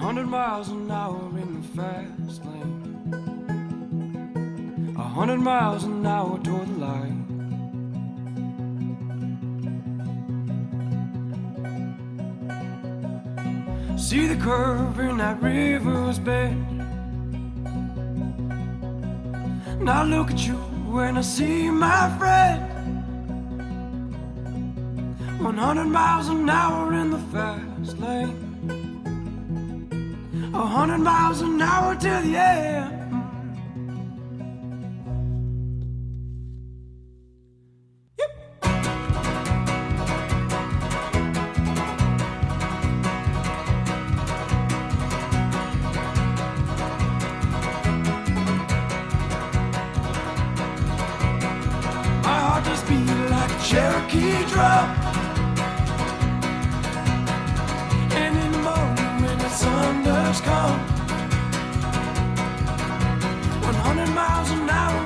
100 miles an hour in the fast lane. 100 miles an hour toward the light. See the curve in that river's bed. Now look at you when I see my friend. 100 miles an hour in the fast lane. 100 miles an hour to the end. Cherokee drum. And in the morning when the sun does come, 100 miles an hour